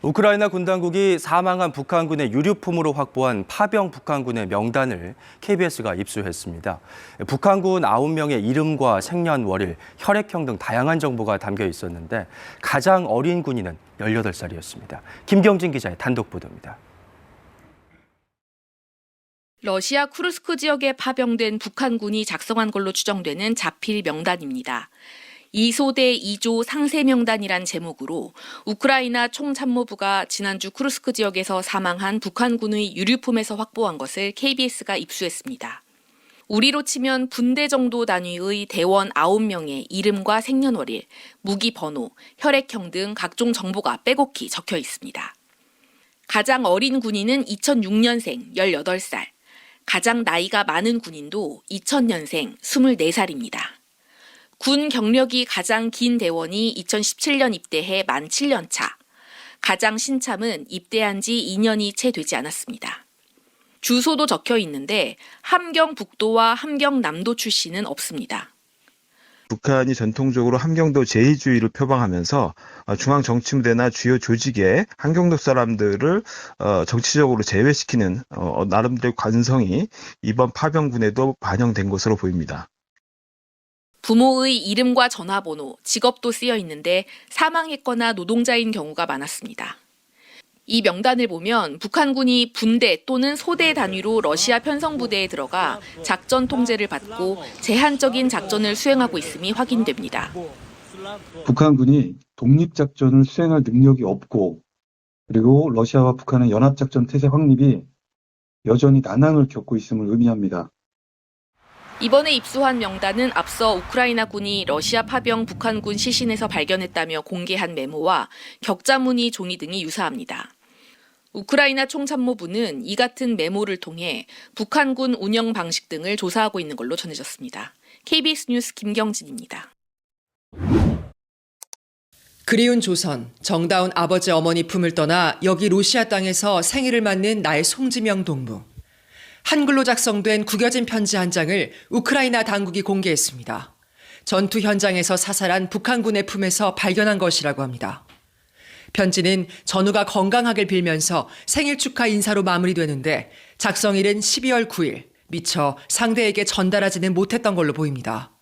우크라이나 군 당국이 사망한 북한군의 유류품으로 확보한 파병 북한군의 명단을 KBS가 입수했습니다. 북한군 9명의 이름과 생년월일, 혈액형 등 다양한 정보가 담겨 있었는데 가장 어린 군인은 18살이었습니다. 김경진 기자의 단독 보도입니다. 러시아 쿠르스크 지역에 파병된 북한군이 작성한 걸로 추정되는 자필 명단입니다. 2소대 2조 상세 명단이란 제목으로 우크라이나 총참모부가 지난주 쿠르스크 지역에서 사망한 북한군의 유류품에서 확보한 것을 KBS가 입수했습니다. 우리로 치면 분대 정도 단위의 대원 9명의 이름과 생년월일, 무기 번호, 혈액형 등 각종 정보가 빼곡히 적혀 있습니다. 가장 어린 군인은 2006년생 18살, 가장 나이가 많은 군인도 2000년생 24살입니다. 군 경력이 가장 긴 대원이 2017년 입대해 만 7년 차, 가장 신참은 입대한 지 2년이 채 되지 않았습니다. 주소도 적혀 있는데 함경북도와 함경남도 출신은 없습니다. 북한이 전통적으로 함경도 제의주의를 표방하면서 중앙정치부대나 주요 조직의 함경도 사람들을 정치적으로 제외시키는 나름대로 관성이 이번 파병군에도 반영된 것으로 보입니다. 부모의 이름과 전화번호, 직업도 쓰여 있는데 사망했거나 노동자인 경우가 많았습니다. 이 명단을 보면 북한군이 분대 또는 소대 단위로 러시아 편성부대에 들어가 작전 통제를 받고 제한적인 작전을 수행하고 있음이 확인됩니다. 북한군이 독립작전을 수행할 능력이 없고 그리고 러시아와 북한의 연합작전 태세 확립이 여전히 난항을 겪고 있음을 의미합니다. 이번에 입수한 명단은 앞서 우크라이나군이 러시아 파병 북한군 시신에서 발견했다며 공개한 메모와 격자무늬 종이 등이 유사합니다. 우크라이나 총참모부는 이 같은 메모를 통해 북한군 운영 방식 등을 조사하고 있는 걸로 전해졌습니다. KBS 뉴스 김경진입니다. 그리운 조선, 정다운 아버지 어머니 품을 떠나 여기 로시아 땅에서 생일을 맞는 나의 송지명 동무. 한글로 작성된 구겨진 편지 한 장을 우크라이나 당국이 공개했습니다. 전투 현장에서 사살한 북한군의 품에서 발견한 것이라고 합니다. 편지는 전우가 건강하길 빌면서 생일 축하 인사로 마무리되는데 작성일은 12월 9일, 미처 상대에게 전달하지는 못했던 걸로 보입니다.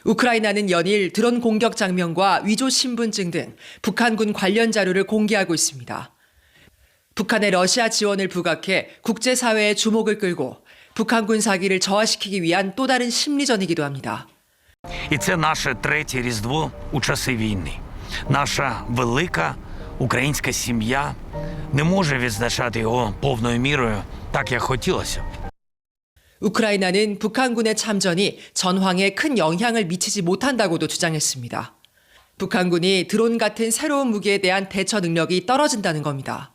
우크라이나는 연일 드론 공격 장면과 위조 신분증 등 북한군 관련 자료를 공개하고 있습니다. 북한의 러시아 지원을 부각해 국제사회의 주목을 끌고 북한군 사기를 저하시키기 위한 또 다른 심리전이기도 합니다. І це наше третє Різдво у часи війни. Наша велика українська сім'я не може відзначати його повною мірою, так як хотілося б. 우크라이나는 북한군의 참전이 전황에 큰 영향을 미치지 못한다고도 주장했습니다. 북한군이 드론 같은 새로운 무기에 대한 대처 능력이 떨어진다는 겁니다.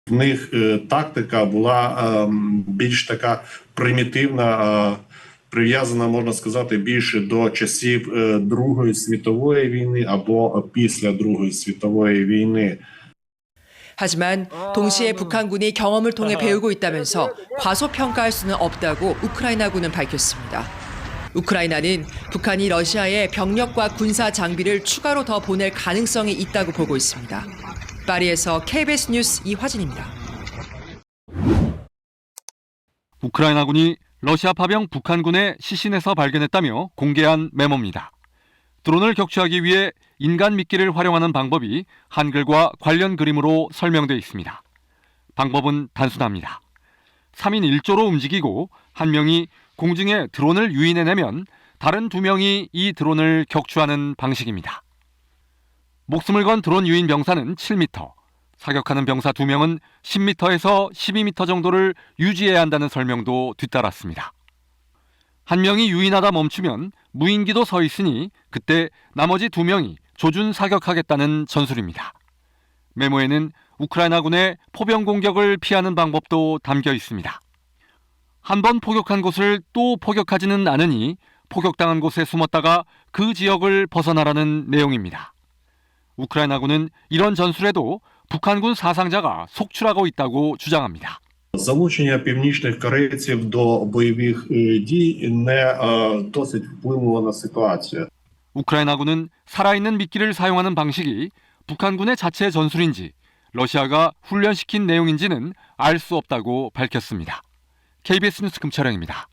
В них тактика була більш така примітивна, прив'язана, можна сказати, більше до часів Другої світової війни або після Другої світової війни. 하지만 동시에 북한군이 경험을 통해 배우고 있다면서 과소평가할 수는 없다고 우크라이나군은 밝혔습니다. 우크라이나는 북한이 러시아에 병력과 군사 장비를 추가로 더 보낼 가능성이 있다고 보고 있습니다. 파리에서 KBS 뉴스 이화진입니다. 우크라이나군이 러시아 파병 북한군의 시신에서 발견했다며 공개한 메모입니다. 드론을 격추하기 위해 인간 미끼를 활용하는 방법이 한글과 관련 그림으로 설명되어 있습니다. 방법은 단순합니다. 3인 1조로 움직이고 한 명이 공중에 드론을 유인해내면 다른 2명이 이 드론을 격추하는 방식입니다. 목숨을 건 드론 유인 병사는 7m, 사격하는 병사 2명은 10m에서 12m 정도를 유지해야 한다는 설명도 뒤따랐습니다. 한 명이 유인하다 멈추면 무인기도 서 있으니 그때 나머지 2명이 조준 사격하겠다는 전술입니다. 메모에는 우크라이나군의 포병 공격을 피하는 방법도 담겨 있습니다. 한 번 포격한 곳을 또 포격하지는 않으니 포격당한 곳에 숨었다가 그 지역을 벗어나라는 내용입니다. 우크라이나군은 이런 전술에도 북한군 사상자가 속출하고 있다고 주장합니다. Залучення північних корейців до бойових дій не досить вплинуло на ситуацію. 우크라이나군은 살아있는 미끼를 사용하는 방식이 북한군의 자체 전술인지 러시아가 훈련시킨 내용인지는 알 수 없다고 밝혔습니다. KBS 뉴스 금철영입니다.